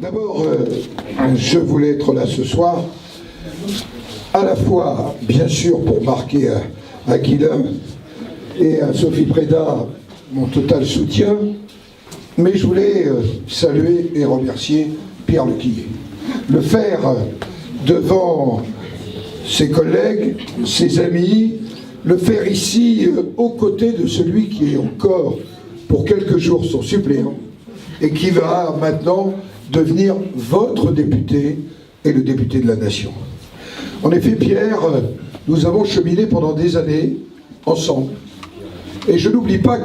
D'abord, je voulais être là ce soir, à la fois, bien sûr, pour marquer à Guilain et à Sophie Prédat mon total soutien, mais je voulais saluer et remercier Pierre Lequillier. Le faire devant ses collègues, ses amis, le faire ici aux côtés de celui qui est encore pour quelques jours son suppléant et qui va maintenant devenir votre député et le député de la nation. En effet, Pierre, nous avons cheminé pendant des années ensemble. Et je n'oublie pas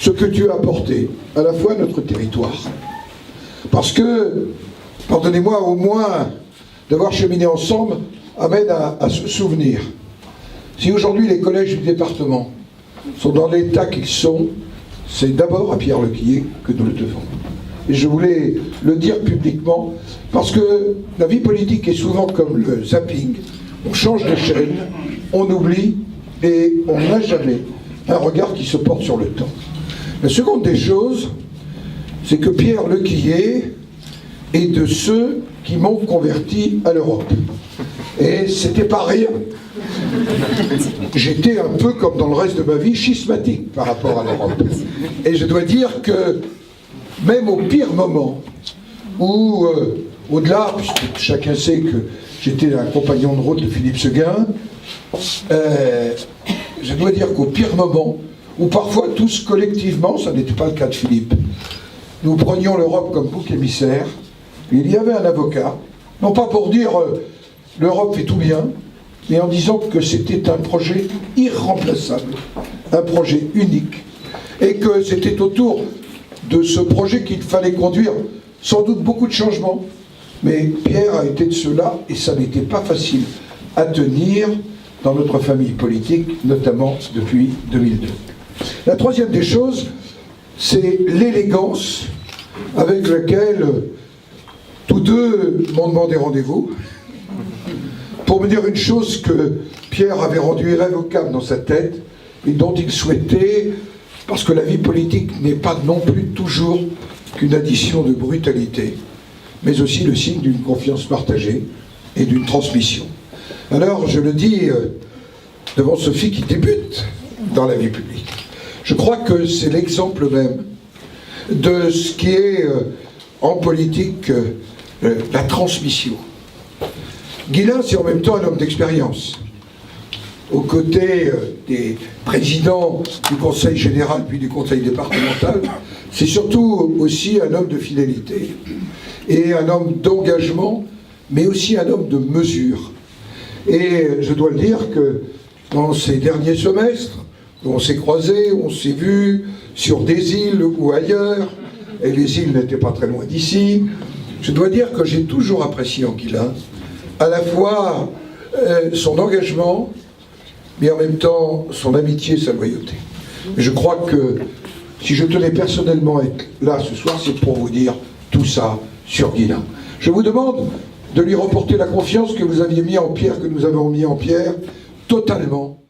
ce que tu as apporté, à la fois à notre territoire. Parce que, pardonnez-moi, au moins, d'avoir cheminé ensemble amène à se souvenir. Si aujourd'hui les collèges du département sont dans l'état qu'ils sont, c'est d'abord à Pierre Lequillier que nous le devons. Et je voulais le dire publiquement, parce que la vie politique est souvent comme le zapping. On change de chaîne, on oublie, et on n'a jamais un regard qui se porte sur le temps. La seconde des choses, c'est que Pierre Lequillier est de ceux qui m'ont converti à l'Europe. Et c'était pas rien. J'étais un peu comme dans le reste de ma vie, schismatique par rapport à l'Europe. Et je dois dire que même au pire moment, où au-delà, puisque chacun sait que j'étais un compagnon de route de Philippe Seguin, je dois dire qu'au pire moment, où parfois tous collectivement, ça n'était pas le cas de Philippe, nous prenions l'Europe comme bouc émissaire, il y avait un avocat, non pas pour dire l'Europe fait tout bien, mais en disant que c'était un projet irremplaçable, un projet unique, et que c'était autour de ce projet qu'il fallait conduire sans doute beaucoup de changements. Mais Pierre a été de ceux-là, et ça n'était pas facile à tenir dans notre famille politique, notamment depuis 2002. La troisième des choses, c'est l'élégance avec laquelle tous deux m'ont demandé rendez-vous pour me dire une chose que Pierre avait rendue irrévocable dans sa tête et dont il souhaitait, parce que la vie politique n'est pas non plus toujours qu'une addition de brutalité, mais aussi le signe d'une confiance partagée et d'une transmission. Alors, je le dis devant Sophie qui débute dans la vie publique. Je crois que c'est l'exemple même de ce qui est en politique la transmission. Guilain, c'est en même temps un homme d'expérience. Aux côtés des présidents du Conseil général puis du Conseil départemental, c'est surtout aussi un homme de fidélité et un homme d'engagement, mais aussi un homme de mesure. Et je dois le dire que dans ces derniers semestres, où on s'est croisés, où on s'est vus sur des îles ou ailleurs, et les îles n'étaient pas très loin d'ici, je dois dire que j'ai toujours apprécié en Guilain à la fois son engagement, mais en même temps son amitié et sa loyauté. Je crois que si je tenais personnellement à être là ce soir, c'est pour vous dire tout ça sur Guilain. Je vous demande de lui reporter la confiance que vous aviez mis en Pierre, que nous avons mis en Pierre, totalement.